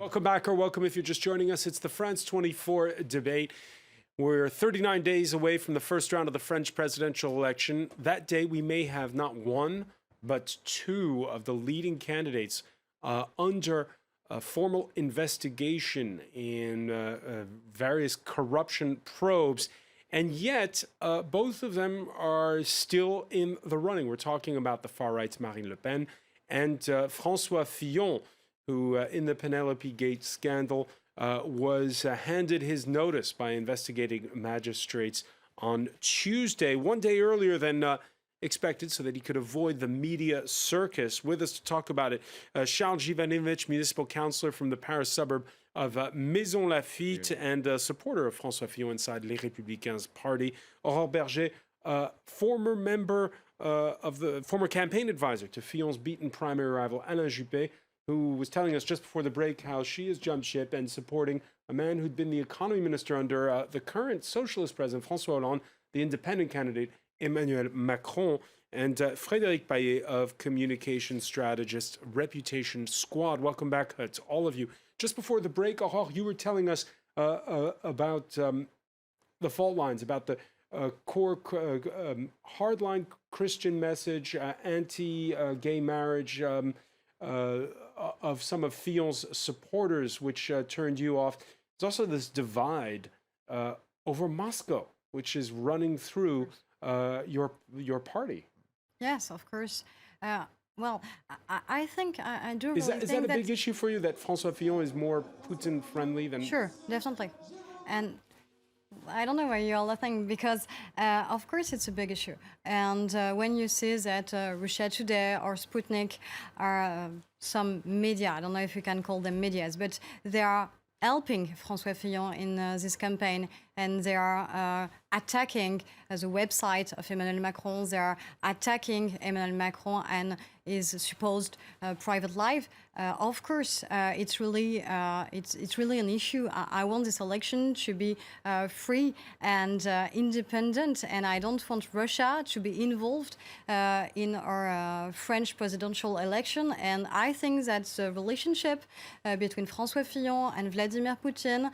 Welcome back, or welcome if you're just joining us. It's the France 24 debate. We're 39 days away from the first round of the French presidential election. That day, we may have not one, but two of the leading candidates under formal investigation in various corruption probes. And yet, both of them are still in the running. We're talking about the far-right's Marine Le Pen and François Fillon, who, in the Penelope Gate scandal, was handed his notice by investigating magistrates on Tuesday, one day earlier than expected, so that he could avoid the media circus. With us to talk about it, Charles Givanovich, municipal councillor from the Paris suburb of Maison Lafitte and supporter of François Fillon inside Les Républicains party. Aurore Berger, former member of the former campaign advisor to Fillon's beaten primary rival Alain Juppé, who was telling us just before the break how she has jumped ship and supporting a man who'd been the economy minister under the current socialist president, François Hollande, the independent candidate, Emmanuel Macron, and Frédéric Paillet of Communication Strategist Reputation Squad. Welcome back to all of you. Just before the break, Aurore, you were telling us about the fault lines, about the core hardline Christian message, anti-gay marriage, of some of Fillon's supporters, which turned you off. There's also this divide over Moscow, which is running through your party. Yes, of course. Well, I think I do really think is that a big issue for you, that François Fillon is more Putin-friendly than... Sure, definitely. And I don't know why you're laughing, because of course it's a big issue. And when you see that Russia Today or Sputnik are some media, I don't know if you can call them medias, but they are helping François Fillon in this campaign, and they are attacking the website of Emmanuel Macron. They are attacking Emmanuel Macron and his supposed private life. Of course, it's really an issue. I want this election to be free and independent, and I don't want Russia to be involved in our French presidential election. And I think that the relationship between François Fillon and Vladimir Putin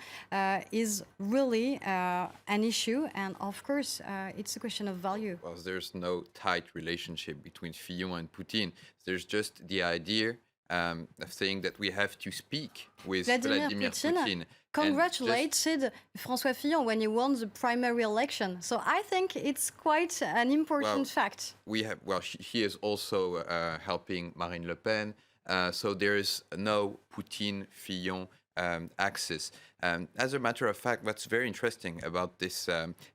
is really an issue, and of course, it's a question of value. Well, there's no tight relationship between Fillon and Putin. There's just the idea of saying that we have to speak with Vladimir Putin. Congratulated François Fillon when he won the primary election. So I think it's quite an important fact. He is also helping Marine Le Pen. So there is no Putin-Fillon axis. As a matter of fact, what's very interesting about this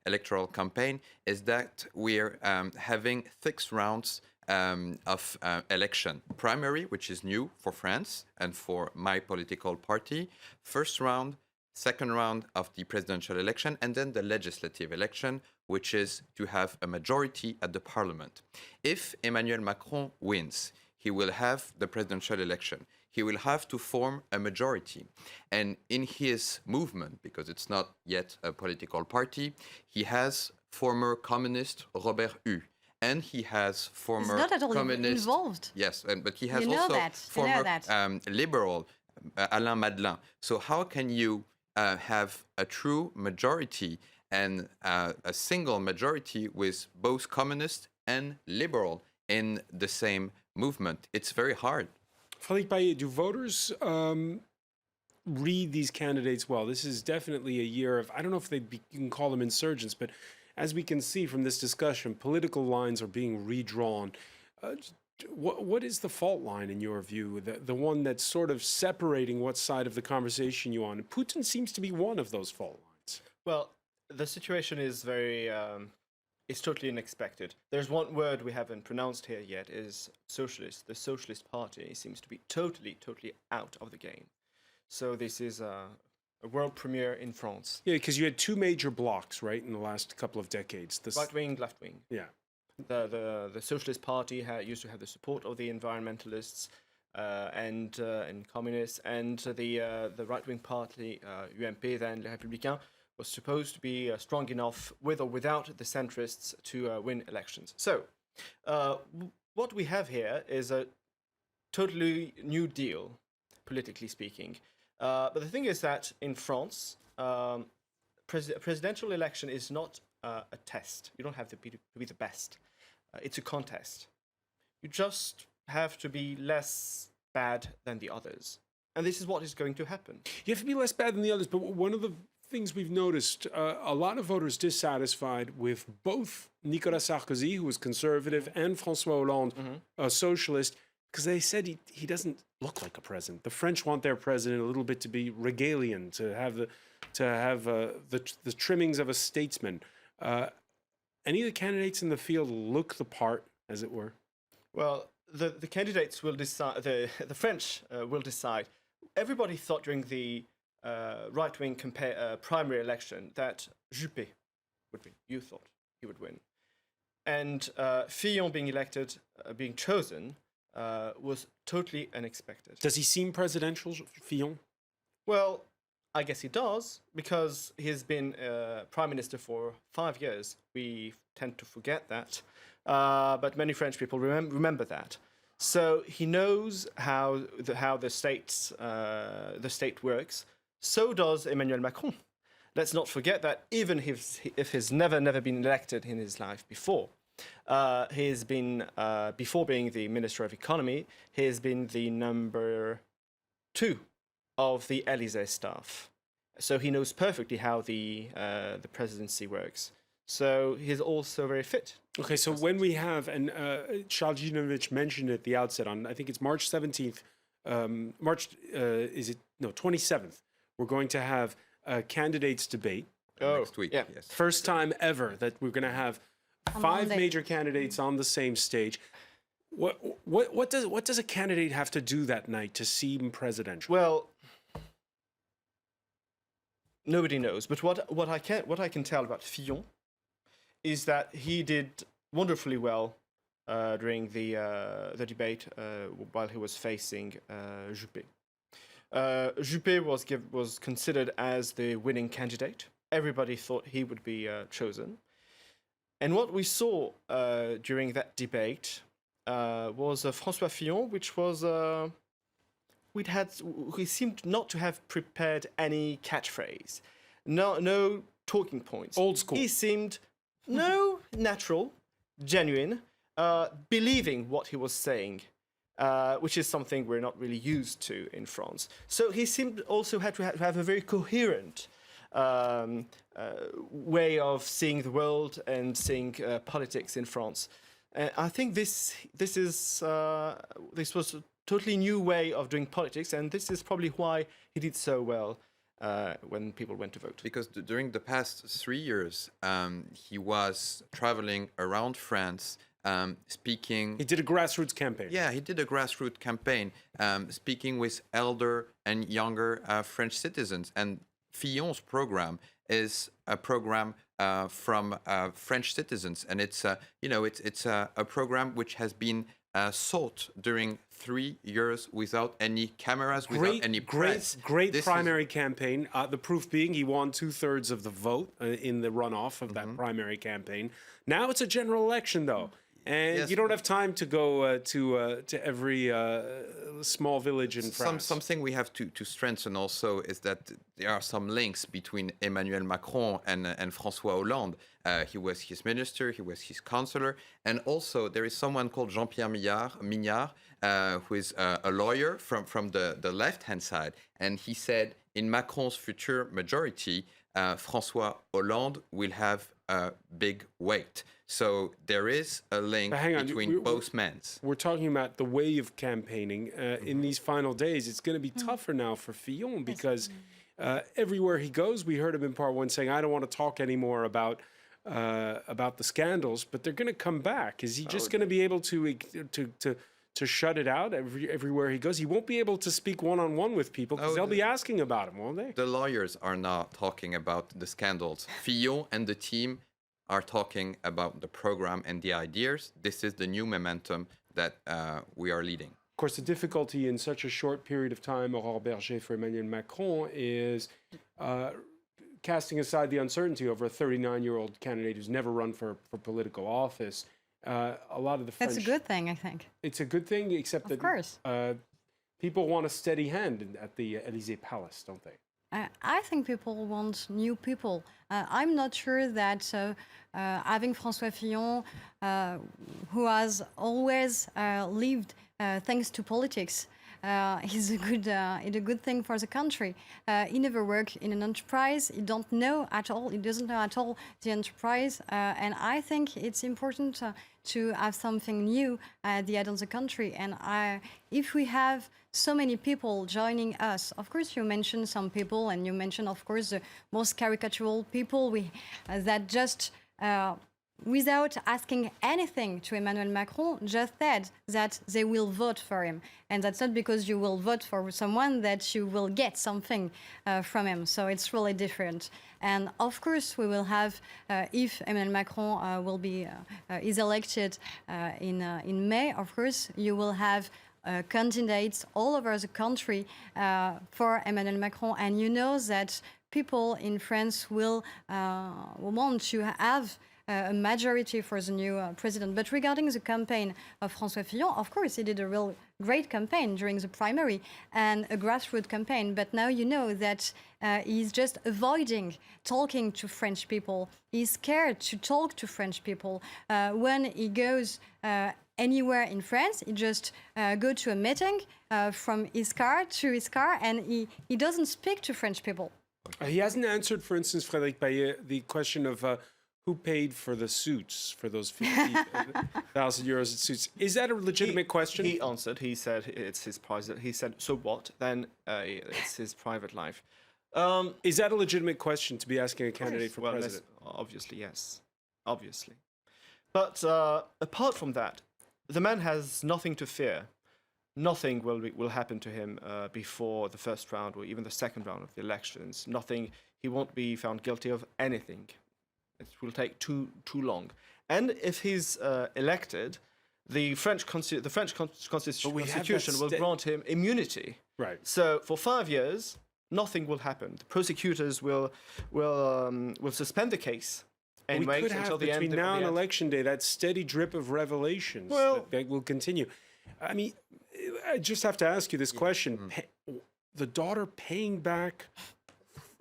electoral campaign is that we're having 6 rounds of election. Primary, which is new for France and for my political party. First round, second round of the presidential election, and then the legislative election, which is to have a majority at the parliament. If Emmanuel Macron wins, he will have the presidential election. He will have to form a majority. And in his movement, because it's not yet a political party, he has former communist Robert Hue. And he has former He's not at all communist... involved. Yes, but he has also former liberal Alain Madelin. So how can you have a true majority and a single majority with both communist and liberal in the same movement? It's very hard. Frédéric Paillet, do voters read these candidates well? This is definitely a year of, I don't know if you can call them insurgents, but as we can see from this discussion, political lines are being redrawn. What is the fault line in your view, the one that's sort of separating what side of the conversation you're on? Putin seems to be one of those fault lines. Well, the situation is very... It's totally unexpected. There's one word we haven't pronounced here yet, is socialist. The Socialist Party seems to be totally out of the game. So this is a world premiere in France. Yeah, because you had 2 major blocks, right, in the last couple of decades. Right wing, left wing. Yeah. The Socialist Party used to have the support of the environmentalists and communists, and the right wing party, UMP, then Les Républicains, was supposed to be strong enough, with or without the centrists, to win elections. So, what we have here is a totally new deal, politically speaking. But the thing is that in France, presidential election is not a test. You don't have to be the best. It's a contest. You just have to be less bad than the others. And this is what is going to happen. You have to be less bad than the others, but one of the things we've noticed, a lot of voters dissatisfied with both Nicolas Sarkozy, who was conservative, and François Hollande, a socialist, because they said he doesn't look like a president. The French want their president a little bit to be regalian, to have the trimmings of a statesman. Any of the candidates in the field look the part, as it were? Well, the candidates will decide. The French will decide. Everybody thought during the right-wing primary election that Juppé would win. You thought he would win, and Fillon being elected, being chosen, was totally unexpected. Does he seem presidential, Fillon? Well, I guess he does, because he's been prime minister for 5 years. We tend to forget that, but many French people remember that. So he knows how the state works. So does Emmanuel Macron. Let's not forget that even if he's never been elected in his life before, he's been before being the Minister of Economy, he's been the number 2 of the Élysée staff. So he knows perfectly how the presidency works. So he's also very fit. Okay, so when we have, and Charles Ginovich mentioned at the outset on, I think it's March 17th, 27th, we're going to have a candidates debate. Next week. yeah. Yes. First time ever that we're going to have 5 Monday. major candidates on the same stage. What does a candidate have to do that night to seem presidential? Well, nobody knows. But what I can tell about Fillon is that he did wonderfully well during the debate while he was facing Juppé. Juppé was considered as the winning candidate. Everybody thought he would be chosen. And what we saw during that debate was François Fillon, which was he seemed not to have prepared any catchphrase, no talking points. Old school. He seemed natural, genuine, believing what he was saying, which is something we're not really used to in France. So he seemed also had to have a very coherent way of seeing the world and seeing politics in France. I think this was a totally new way of doing politics, and this is probably why he did so well when people went to vote. Because during the past 3 years, he was traveling around France, speaking. He did a grassroots campaign. Yeah, he did a grassroots campaign, speaking with elder and younger French citizens. And Fillon's program is a program from French citizens, and it's a program which has been sought during 3 years without any cameras, without any press. Great This primary campaign. The proof being he won 2/3 of the vote in the runoff of that primary campaign. Now it's a general election, though. And Yes. you don't have time to go to every small village in France. Something we have to strengthen also is that there are some links between Emmanuel Macron and François Hollande. He was his minister, he was his counselor, and also there is someone called Jean-Pierre Mignard, who is a lawyer from the left-hand side, and he said in Macron's future majority, François Hollande will have a big weight. So there is a link But hang on, between both men. We're talking about the way of campaigning in these final days. It's going to be tougher now for Fillon because everywhere he goes, we heard him in part one saying, "I don't want to talk anymore about the scandals," but they're going to come back. Is he just going to be able to shut it out everywhere he goes? He won't be able to speak one-on-one with people because they'll be asking about him, won't they? The lawyers are not talking about the scandals. Fillon and the team are talking about the program and the ideas. This is the new momentum that we are leading. Of course, the difficulty in such a short period of time, Aurore Berger, for Emmanuel Macron is casting aside the uncertainty over a 39-year-old candidate who's never run for political office. A lot of the French... That's a good thing, I think. It's a good thing, except Of that course. People want a steady hand at the Elysee Palace, don't they? I think people want new people. I'm not sure that having François Fillon, who has always lived thanks to politics, is a good thing for the country. He never worked in an enterprise. He don't know at all. He doesn't know at all the enterprise, and I think it's important to have something new at the head of the country. And if we have so many people joining us, of course, you mentioned some people, and you mentioned, of course, the most caricatural people that just. Without asking anything to Emmanuel Macron, just said that they will vote for him. And that's not because you will vote for someone that you will get something from him. So it's really different. And of course, we will have, if Emmanuel Macron is elected in May, of course, you will have candidates all over the country for Emmanuel Macron. And you know that people in France will want to have a majority for the new president. But regarding the campaign of François Fillon, of course, he did a real great campaign during the primary and a grassroots campaign. But now you know that he's just avoiding talking to French people. He's scared to talk to French people. When he goes anywhere in France, he just go to a meeting from his car to his car, and he doesn't speak to French people. He hasn't answered, for instance, Frédéric Baillet, the question of who paid for the suits, for those 50,000 euros in suits. Is that a legitimate question? He answered. He said it's his private. He said, so what? Then it's his private life. Is that a legitimate question to be asking a candidate for president? Obviously, yes. Obviously. But apart from that, the man has nothing to fear. Nothing will happen to him before the first round or even the second round of the elections. Nothing. He won't be found guilty of anything. It will take too long. And if he's elected, the French constitution will grant him immunity. Right. So for 5 years, nothing will happen. The prosecutors will suspend the case and wait until the end. Between now and election day, that steady drip of revelations that will continue. I mean, I just have to ask you this question: the daughter paying back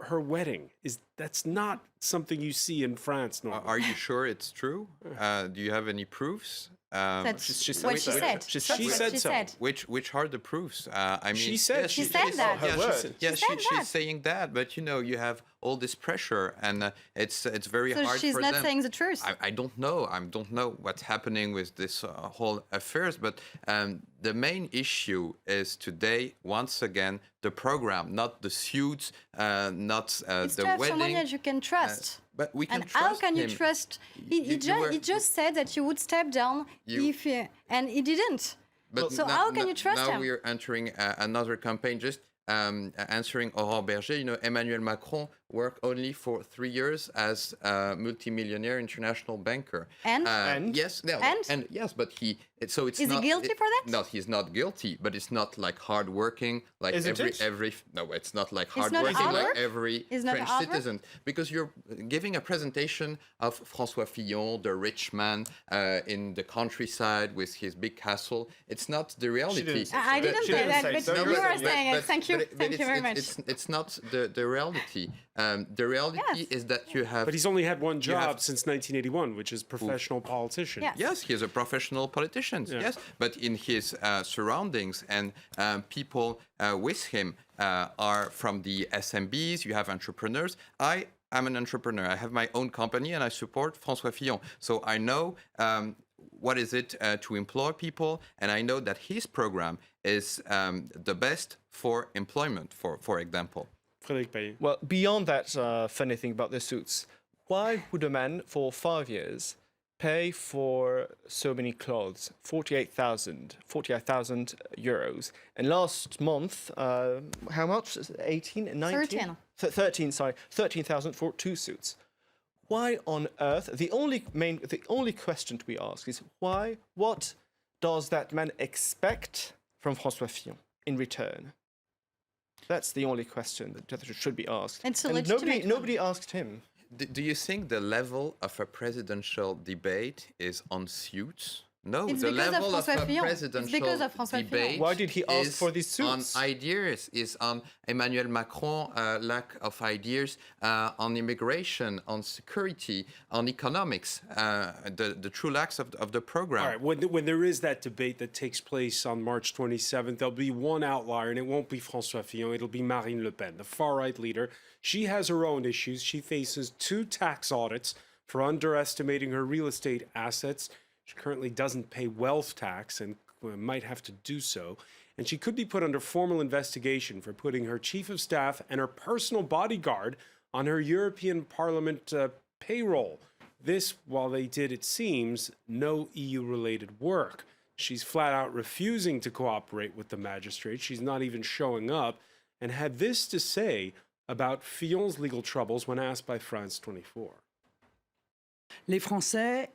her wedding, that's not something you see in France normally. Are you sure it's true? Do you have any proofs? That's what she said. She said so. Which are the proofs? I mean, she said she said that. She's saying that, but you have all this pressure, and it's very hard for them. So she's not saying the truth. I don't know. I don't know what's happening with this whole affairs, but the main issue is today, once again, the program, not the suits, not the wedding. Someone that you can trust. But we can and trust how can him. you trust? He just said that you would step down and he didn't. But so how can you trust him? Now we're entering another campaign. Just answering Aurore Berger, Emmanuel Macron worked only for 3 years as a multimillionaire international banker. And yes, yes, but it's is not. He guilty for that? No, he's not guilty, but it's not like hardworking, like every. No, it's not like hardworking like every French citizen, because you're giving a presentation of François Fillon, the rich man in the countryside with his big castle. It's not the reality. I didn't say that, but you are saying it. Thank you very much. It's not the reality. The reality is that you have. But he's only had one job since 1981, which is professional politician. Yes, he is a professional politician. Yes, but in his surroundings and people with him are from the SMBs. You have entrepreneurs. I'm an entrepreneur. I have my own company and I support François Fillon. So I know what is it to employ people, and I know that his program is the best for employment, for example. Well, beyond that funny thing about the suits, why would a man for 5 years pay for so many clothes? 48,000 euros. And last month, how much? 18, 19? 13,000 for 2 suits. Why on earth? The only question to be asked is why? What does that man expect from François Fillon in return? That's the only question that should be asked. It's a and nobody asked him. Do you think the level of a presidential debate is on suits, No, It's the because of level of François a Fillon. It's presidential because of François Fillon. debate Why did he ask is for these suits? on ideas, is on Emmanuel Macron lack of ideas, on immigration, on security, on economics, the true lacks of the program. All right, when there is that debate that takes place on March 27th, there'll be one outlier, and it won't be François Fillon, it'll be Marine Le Pen, the far-right leader. She has her own issues. She faces 2 tax audits for underestimating her real estate assets. She currently doesn't pay wealth tax and might have to do so. And she could be put under formal investigation for putting her chief of staff and her personal bodyguard on her European Parliament payroll. This, while they did, it seems, no EU-related work. She's flat out refusing to cooperate with the magistrate. She's not even showing up, and had this to say about Fillon's legal troubles when asked by France 24. Les Français,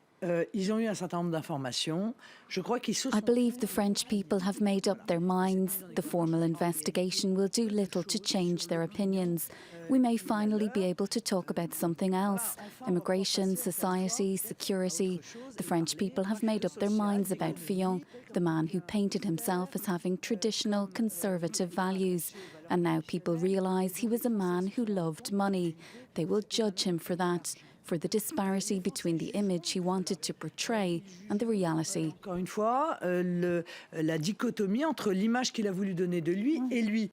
ils ont eu un certain nombre d'informations. Je crois qu'ils se I sont... believe the French people have made up their minds. The formal investigation will do little to change their opinions. We may finally be able to talk about something else: immigration, society, security. The French people have made up their minds about Fillon, the man who painted himself as having traditional conservative values. And now people realise he was a man who loved money. They will judge him for that, for the disparity between the image he wanted to portray and the reality. Encore une fois, la dichotomie entre l'image qu'il a voulu donner de lui et lui.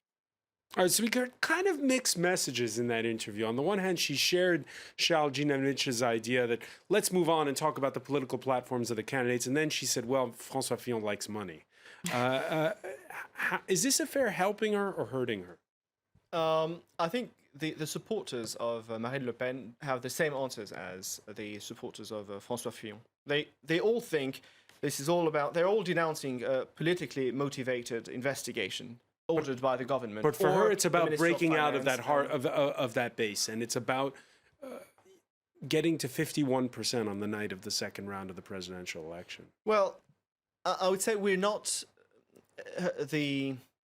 All right, so we got kind of mixed messages in that interview. On the one hand, she shared Charles Ginanich's idea that let's move on and talk about the political platforms of the candidates. And then she said, well, François Fillon likes money. Is this affair helping her or hurting her? I think the supporters of Marine Le Pen have the same answers as the supporters of François Fillon. They all think this is all about, they're all denouncing a politically motivated investigation ordered by the government. But for or her, it's the about Minister of breaking out of Finance that heart of that base, and it's about getting to 51% on the night of the second round of the presidential election. Well, I would say we're not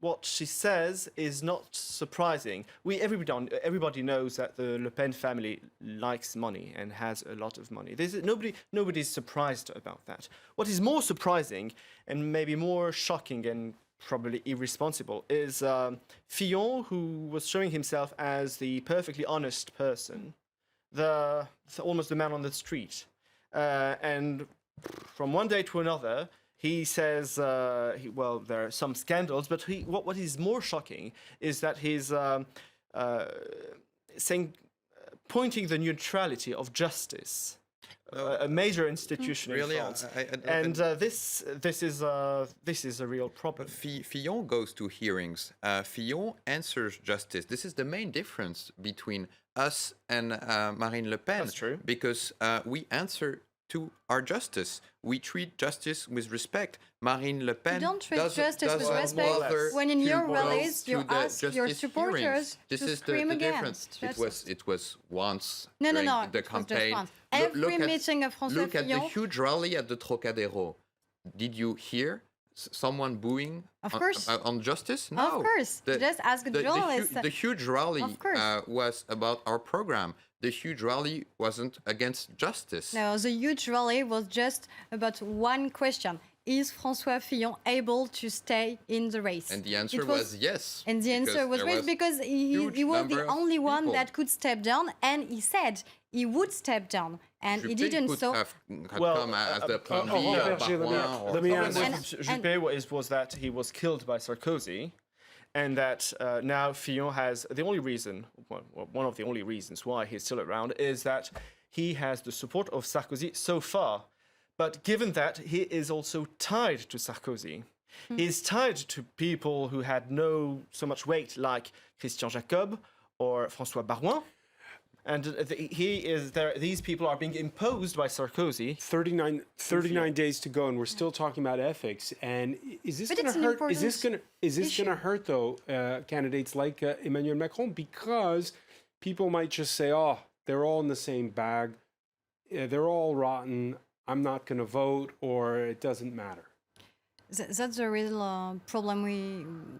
what she says is not surprising. Everybody knows that the Le Pen family likes money and has a lot of money. Nobody's surprised about that. What is more surprising and maybe more shocking and probably irresponsible is Fillon, who was showing himself as the perfectly honest person, almost the man on the street, and from one day to another, he says, well, there are some scandals, but what is more shocking is that he's pointing the neutrality of justice, a major institution Really? in France. And this is a real problem. Fillon goes to hearings. Fillon answers justice. This is the main difference between us and Marine Le Pen. That's true. Because we answer to our justice. We treat justice with respect. Marine Le Pen You don't treat doesn't justice with respect bother when in to your go rallies to you the ask your justice supporters hearings. This to is scream the against difference. It was once No, during no, the it was just campaign. once. Look Every at- meeting of François Look at the Fillon. huge rally at the Trocadero. Did you hear someone booing Of course. on justice? No. Of course. Just ask the journalists. The huge rally Of course. was about our program. The huge rally wasn't against justice. No, the huge rally was just about one question. Is François Fillon able to stay in the race? And the answer It was yes. And the answer because was there yes, because he huge was number the of only one people. that could step down, and he said he would step down, and he Juppé didn't. could So have Well, come as the plan B oh, or Berger, Barouin or let me someone answer. else. And- Juppé was that he was killed by Sarkozy, and that now Fillon has the only reason, one of the only reasons why he's still around is that he has the support of Sarkozy so far. But given that he is also tied to Sarkozy, he's tied to people who had no so much weight like Christian Jacob or François Barouin. And he is there. These people are being imposed by Sarkozy. 39 days to go, and we're still talking about ethics. And is this But going it's to an hurt? Is this important going to hurt though candidates like Emmanuel Macron, because people might just say, "Oh, they're all in the same bag. They're all rotten. I'm not going to vote," or it doesn't matter. that's the real problem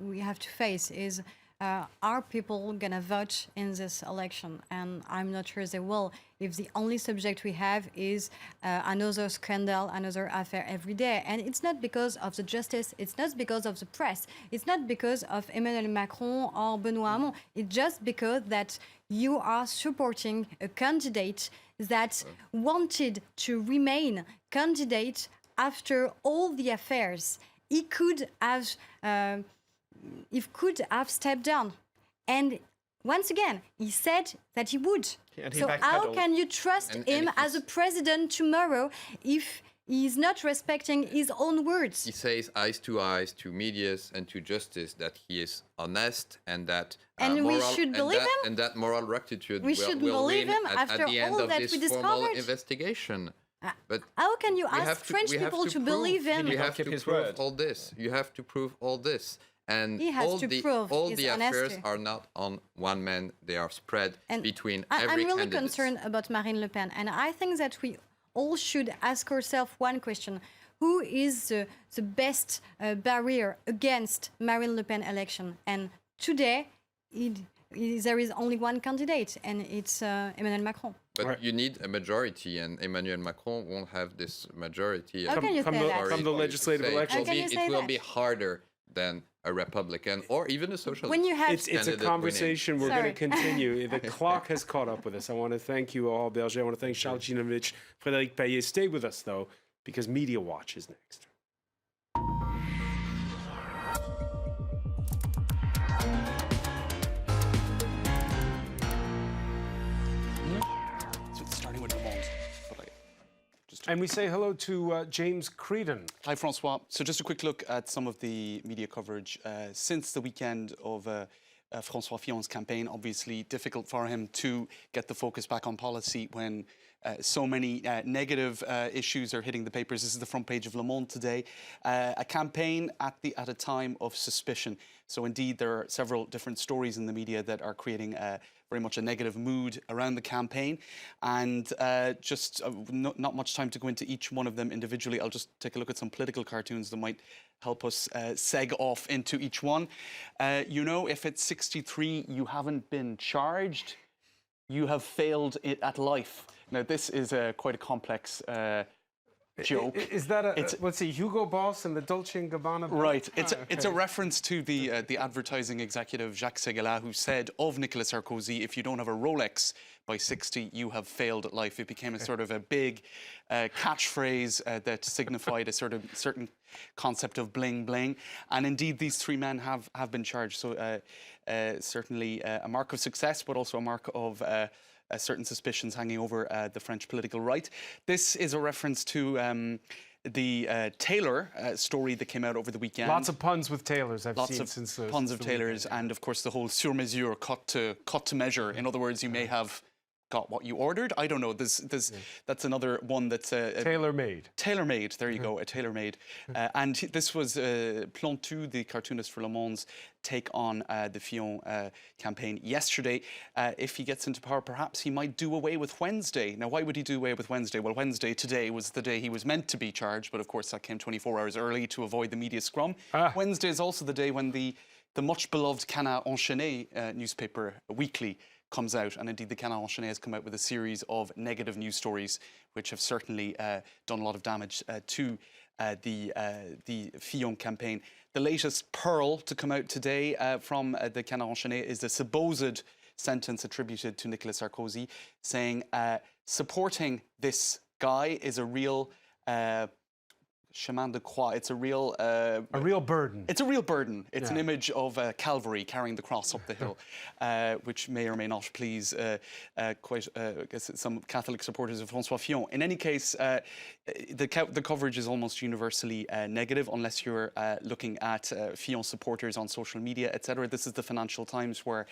we have to face. Is are people gonna vote in this election? And I'm not sure they will. If the only subject we have is another scandal, another affair every day. And it's not because of the justice, it's not because of the press, it's not because of Emmanuel Macron or Benoît Hamon. It's just because that you are supporting a candidate that wanted to remain candidate after all the affairs. He could have stepped down. And once again, he said that he would. And he So how backpedaled. can you trust him as a president tomorrow if he's not respecting his own words? He says eyes to medias and to justice that he is honest and that And we moral, should believe him? And that moral rectitude We will, should will believe win him at after the end all of that this we formal discovered? investigation. But How can you we ask have to- French we have people to prove- believe him? You have keep to his prove word. all this. You have to prove all this. And He has all to the, prove all his the affairs honesty. are not on one man. They are spread And between I'm every really candidate. concerned about Marine Le Pen, and I think that we all should ask ourselves one question: who is the best barrier against Marine Le Pen election? And today, there is only one candidate, and it's Emmanuel Macron. But Right. you need a majority, and Emmanuel Macron won't have this majority. How can you come say the- that? come the Sorry to legislative say, election. How can you say it will that? be harder than a Republican or even a socialist. When you have It's a candidate winning. conversation we're going to Sorry. continue. The clock has caught up with us. I want to thank you all, Berger. I want to thank Charles Ginovich, Frédéric Payet. Stay with us, though, because Media Watch is next. So it's starting with Le Monde. But And we say hello to James Creedon. Hi, François. So just a quick look at some of the media coverage since the weekend of François Fillon's campaign. Obviously, difficult for him to get the focus back on policy when so many negative issues are hitting the papers. This is the front page of Le Monde today. A campaign at a time of suspicion. So indeed, there are several different stories in the media that are creating very much a negative mood around the campaign. And not much time to go into each one of them individually. I'll just take a look at some political cartoons that might help us seg off into each one. You know, if at 63 you haven't been charged, you have failed it at life. Now, this is quite a complex joke. Is that let's see, Hugo Boss and the Dolce & Gabbana? Right. It's a reference to the advertising executive Jacques Seguela, who said of Nicolas Sarkozy, if you don't have a Rolex by 60, you have failed at life. It became a sort of a big catchphrase that signified a sort of certain concept of bling bling. And indeed, these three men have been charged. So certainly a mark of success, but also a mark of certain suspicions hanging over the French political right. This is a reference to the Taylor story that came out over the weekend. Lots of puns with tailors I've Lots seen of since puns of the tailors, weekend. and of course the whole sur mesure, cut to measure. In other words, you may have got what you ordered. I don't know. That's another one that's Tailor-made. Tailor-made, there you go, a tailor-made. And this was Plantu, the cartoonist for Le Monde's take on the Fillon campaign yesterday. If he gets into power, perhaps he might do away with Wednesday. Now, why would he do away with Wednesday? Well, Wednesday today was the day he was meant to be charged, but of course that came 24 hours early to avoid the media scrum. Wednesday is also the day when the much-beloved Canard Enchaîné newspaper weekly comes out, and indeed the Canard Enchaîné has come out with a series of negative news stories which have certainly done a lot of damage to the Fillon campaign. The latest pearl to come out today from the Canard Enchaîné is the supposed sentence attributed to Nicolas Sarkozy, saying supporting this guy is a real chemin de croix. It's a real burden. It's a real burden. It's an Yeah. image of Calvary carrying the cross up the hill, which may or may not please quite I guess some Catholic supporters of François Fillon. In any case, the coverage is almost universally negative, unless you're looking at Fillon supporters on social media, etc. This is the Financial Times, where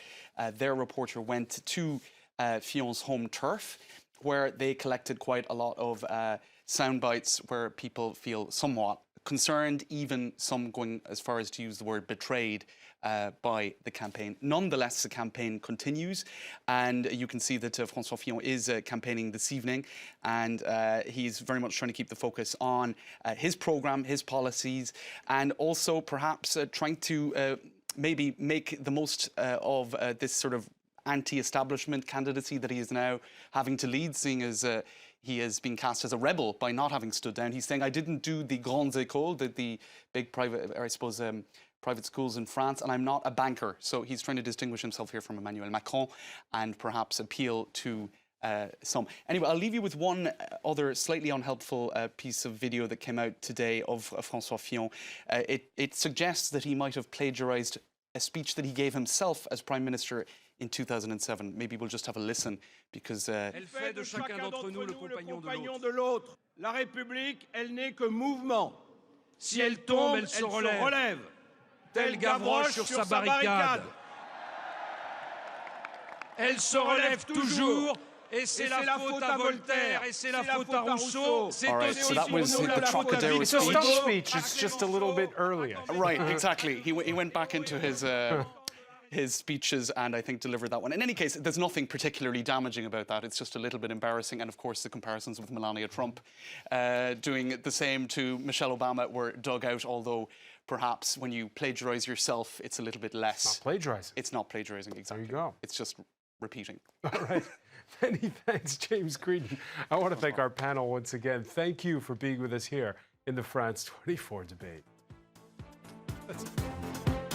their reporter went to Fillon's home turf, where they collected quite a lot of sound bites where people feel somewhat concerned, even some going as far as to use the word betrayed by the campaign. Nonetheless, the campaign continues, and you can see that François Fillon is campaigning this evening, and he's very much trying to keep the focus on his programme, his policies, and also perhaps trying to maybe make the most of this sort of anti-establishment candidacy that he is now having to lead, seeing as he has been cast as a rebel by not having stood down. He's saying, I didn't do the grandes écoles, the big private, or I suppose, private schools in France, and I'm not a banker. So he's trying to distinguish himself here from Emmanuel Macron and perhaps appeal to some. Anyway, I'll leave you with one other slightly unhelpful piece of video that came out today of François Fillon. It suggests that he might have plagiarized a speech that he gave himself as Prime Minister in 2007. Maybe we'll just have a listen because... Elle fait de chacun d'entre nous le compagnon de l'autre. La République, elle n'est que mouvement. Si elle tombe, elle se relève. Tel Gavroche sur sa barricade. Elle se relève toujours. Et c'est la faute à Voltaire, et c'est la faute à Rousseau. C'est aussi that was the Trocadero It's a speech. stump speech. It's just a little bit earlier. Right, exactly. He went back into his speeches and I think delivered that one. In any case, there's nothing particularly damaging about that. It's just a little bit embarrassing. And of course, the comparisons with Melania Trump doing the same to Michelle Obama were dug out, although perhaps when you plagiarize yourself, it's a little bit less. Not plagiarizing. It's not plagiarizing, exactly. There you go. It's just repeating. All right. Many thanks, James Creedon. I want to thank our panel once again. Thank you for being with us here in the France 24 debate.